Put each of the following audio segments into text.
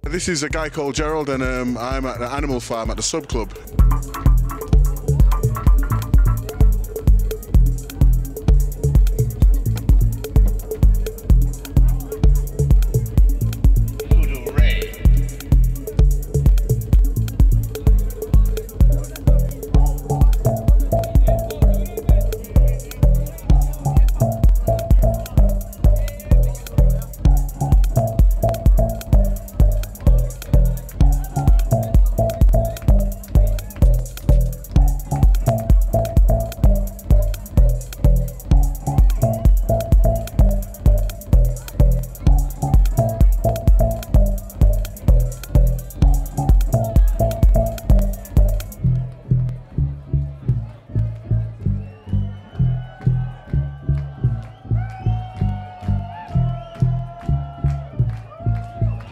This is a guy called Gerald, and I'm at the Animal Farm at the Sub Club.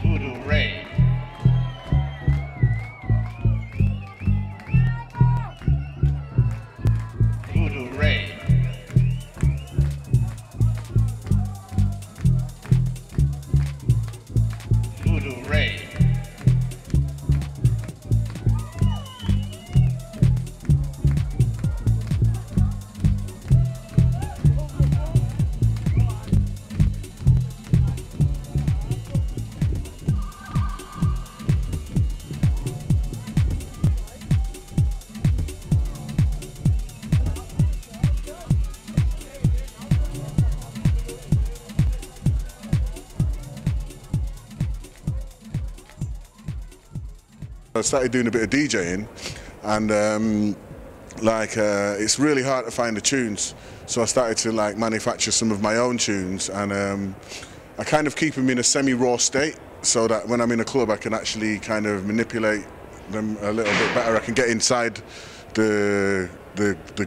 Voodoo Ray. Voodoo Ray. Voodoo Ray. Voodoo Ray. I started doing a bit of DJing, and it's really hard to find the tunes, so I started to like manufacture some of my own tunes, and I kind of keep them in a semi-raw state so that when I'm in a club I can actually kind of manipulate them a little bit better. I can get inside the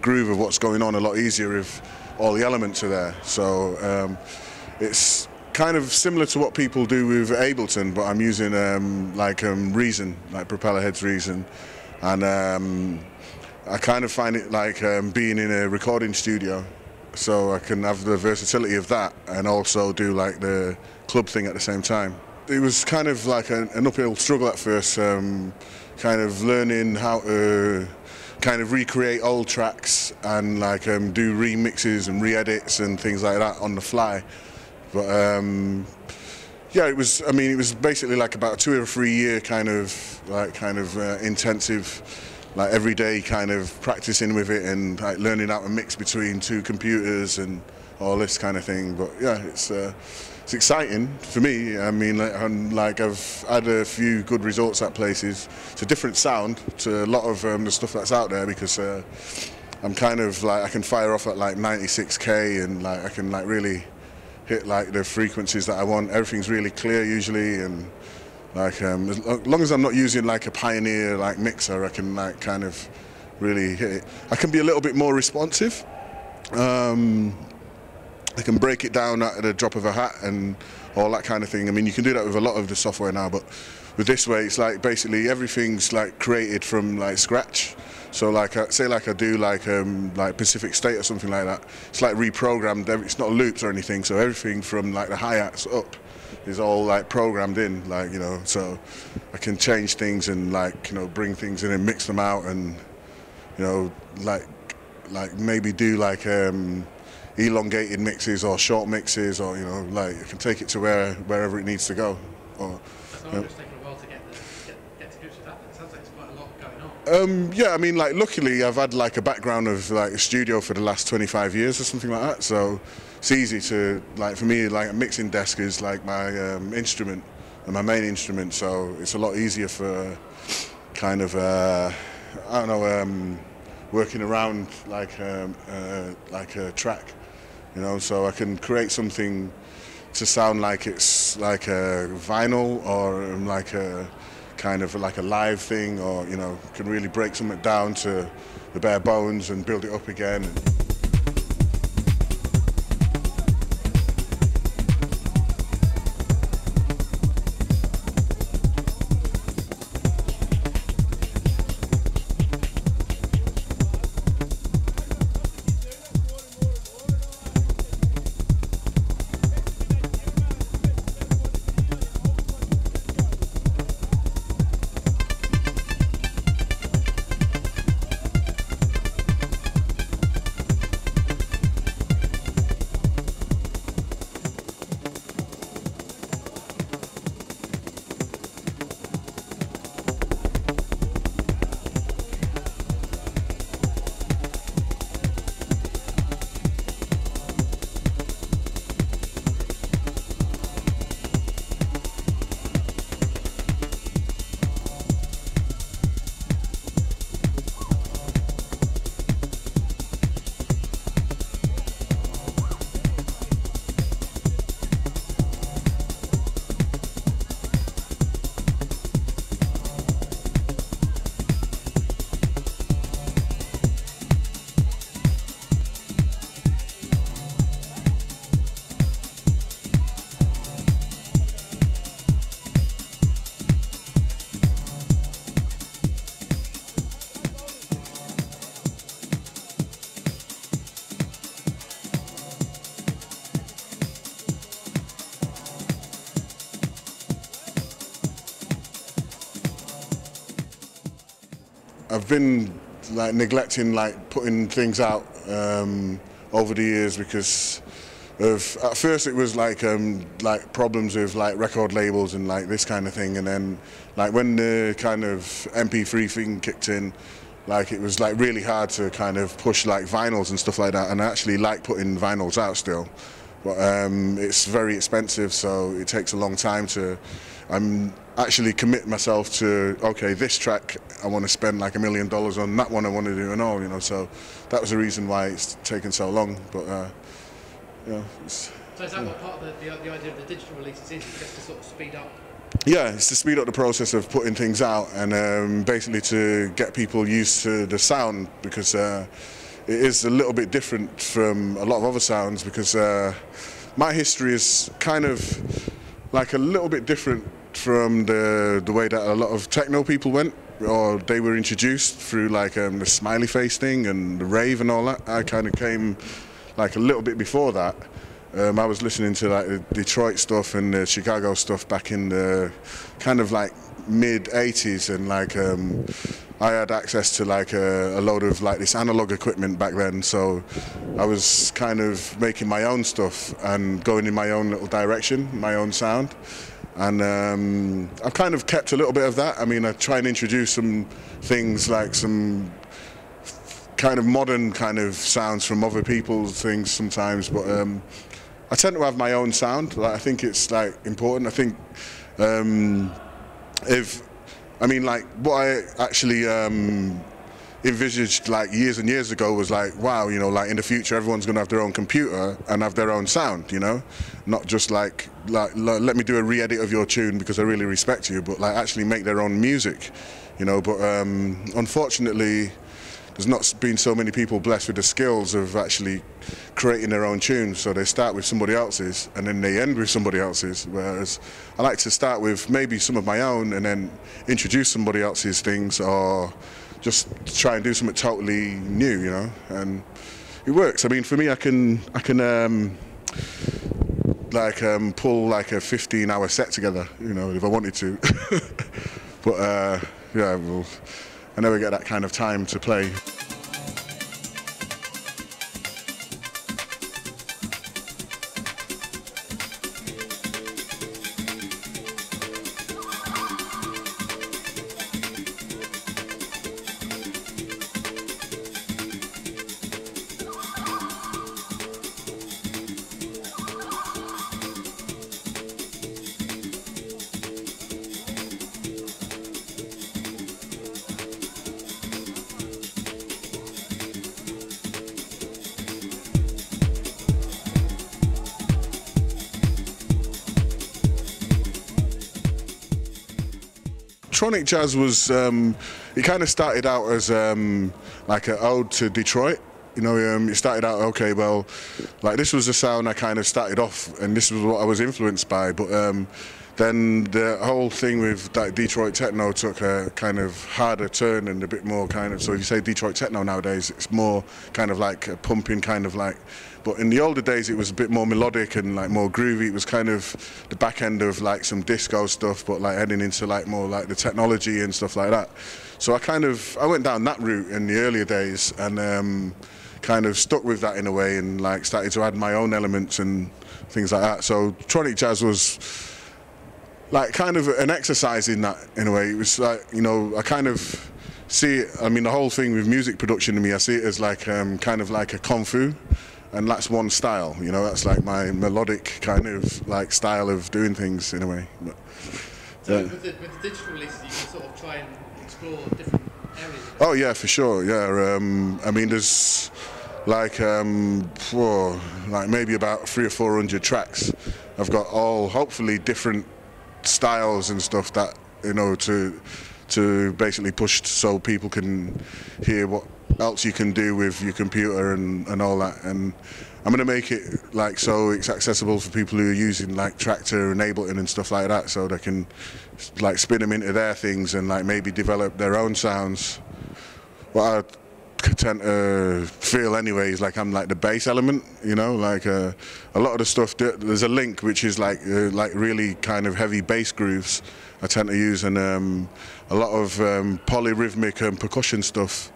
groove of what's going on a lot easier if all the elements are there. So it's kind of similar to what people do with Ableton, but I'm using Reason, like Propeller Head's Reason, and I kind of find it like being in a recording studio, so I can have the versatility of that and also do like the club thing at the same time. It was kind of like an uphill struggle at first, kind of learning how to kind of recreate old tracks and like do remixes and re-edits and things like that on the fly. But yeah, it was basically like about a 2 or 3 year kind of intensive, like every day kind of practicing with it and like learning how to mix between 2 computers and all this kind of thing. But yeah, it's exciting for me. I mean, I've had a few good results at places. It's a different sound to a lot of the stuff that's out there, because I'm kind of like, I can fire off at like 96K and like I can like really hit like the frequencies that I want. Everything's really clear usually, and like as long as I'm not using like a Pioneer like mixer, I can like kind of really hit it. I can be a little bit more responsive. I can break it down at the drop of a hat and all that kind of thing. I mean, you can do that with a lot of the software now, but with this way, it's like basically everything's like created from like scratch. So like, say like I do like Pacific State or something like that, it's like reprogrammed. It's not loops or anything. So everything from like the hi-hats up is all like programmed in, like, you know. So I can change things and like, you know, bring things in and mix them out, and you know, like maybe do like elongated mixes or short mixes, or you know, like I can take it to wherever it needs to go. Or, it's taken a while to get to grips with that. It sounds like it's quite a lot going on. Yeah, I mean, like luckily I've had like a background of like a studio for the last 25 years or something like that, so it's easy to, like, for me, like a mixing desk is like my instrument and my main instrument, so it's a lot easier for kind of I don't know, working around like a track, you know, so I can create something to sound like it's like a vinyl or like a kind of like a live thing, or, you know, can really break something down to the bare bones and build it up again. I've been like neglecting like putting things out over the years because at first it was like problems with like record labels and like this kind of thing, and then like when the kind of MP3 thing kicked in, like it was like really hard to kind of push like vinyls and stuff like that, and I actually like putting vinyls out still, but it's very expensive, so it takes a long time to actually commit myself to, okay, this track I want to spend like $1 million on, that one I want to do and all, you know, so that was the reason why it's taken so long, but yeah. So is that what part of the idea of the digital releases is, just to sort of speed up? Yeah, it's to speed up the process of putting things out, and basically to get people used to the sound, because it is a little bit different from a lot of other sounds, because my history is kind of like a little bit different from the way that a lot of techno people went, or they were introduced through like the smiley face thing and the rave and all that. I kind of came like a little bit before that. I was listening to like the Detroit stuff and the Chicago stuff back in the kind of like mid 80s, and like I had access to like a load of like this analog equipment back then, so I was kind of making my own stuff and going in my own little direction, my own sound. And I've kind of kept a little bit of that. I mean, I try and introduce some things like some kind of modern kind of sounds from other people's things sometimes, but I tend to have my own sound. Like, I think it's like important. I think like what I actually envisaged like years and years ago was like, wow, you know, like in the future everyone's gonna have their own computer and have their own sound, you know, not just like let me do a re-edit of your tune because I really respect you, but like actually make their own music, you know. But unfortunately, there's not been so many people blessed with the skills of actually creating their own tunes, so they start with somebody else's and then they end with somebody else's, whereas I like to start with maybe some of my own and then introduce somebody else's things, or just try and do something totally new, you know, and it works. I mean, for me, I can pull like a 15-hour set together, you know, if I wanted to. But yeah, well, I never get that kind of time to play. Tronic Jazz was, it kind of started out as like an ode to Detroit. You know, it started out, okay, well, like this was the sound I kind of started off, and this was what I was influenced by, but then the whole thing with like Detroit techno took a kind of harder turn and a bit more kind of, so if you say Detroit techno nowadays, it's more kind of like a pumping kind of like, but in the older days it was a bit more melodic and like more groovy. It was kind of the back end of like some disco stuff, but like heading into like more like the technology and stuff like that. So I went down that route in the earlier days, and kind of stuck with that in a way, and like started to add my own elements and things like that. So Tronic Jazz was like kind of an exercise in that, in a way. It was like, you know, I kind of see it, I mean, the whole thing with music production to me, I see it as like kind of like a kung fu, and that's one style, you know, that's like my melodic kind of like style of doing things in a way. But, so with the digital releases, you can sort of try and explore different areas. Oh yeah, for sure, yeah. I mean, there's like like maybe about 300 or 400 tracks. I've got all hopefully different styles and stuff that, you know, to basically push so people can hear what else you can do with your computer and all that. And I'm going to make it like so it's accessible for people who are using like Tractor and Ableton and stuff like that, so they can like spin them into their things and like maybe develop their own sounds. What I tend to feel anyways like I'm like the bass element, you know, like a lot of the stuff, there's a link which is like really kind of heavy bass grooves I tend to use, and a lot of polyrhythmic and percussion stuff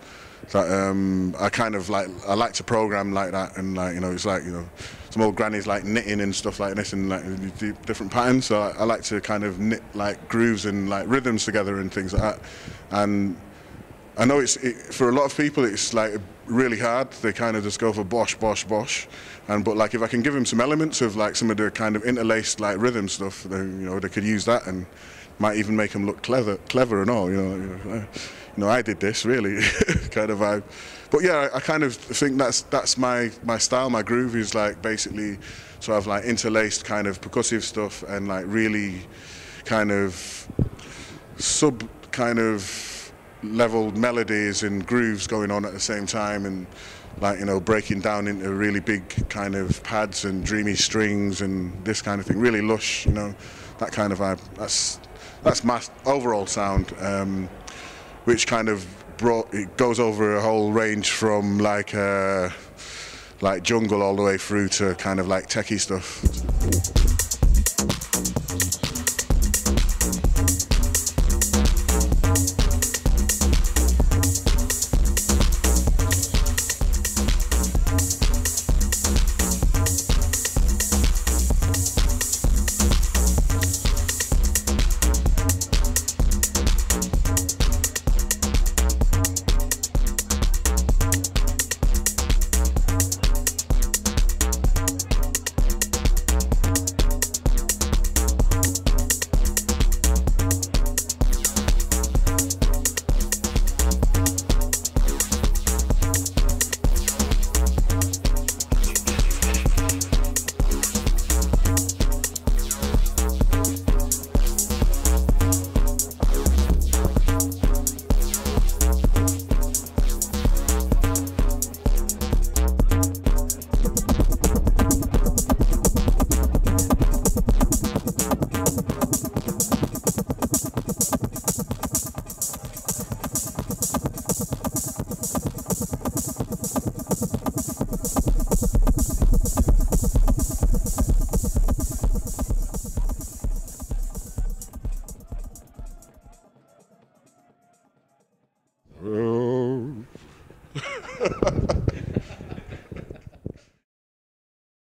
that I kind of like, I like to program like that, and like, you know, it's like, you know, some old grannies like knitting and stuff like this, and like different patterns, so I like to kind of knit like grooves and like rhythms together and things like that. And I know for a lot of people it's like really hard. They kind of just go for bosh, bosh, bosh. But like if I can give them some elements of like some of the kind of interlaced like rhythm stuff, then, you know, they could use that and might even make them look clever and all. You know, I did this really kind of vibe. But yeah, I kind of think that's my style. My groove is like basically sort of like interlaced kind of percussive stuff and like really kind of leveled melodies and grooves going on at the same time, and like, you know, breaking down into really big kind of pads and dreamy strings and this kind of thing, really lush, you know, that kind of vibe. That's my overall sound, which kind of it goes over a whole range from like jungle all the way through to kind of like techie stuff.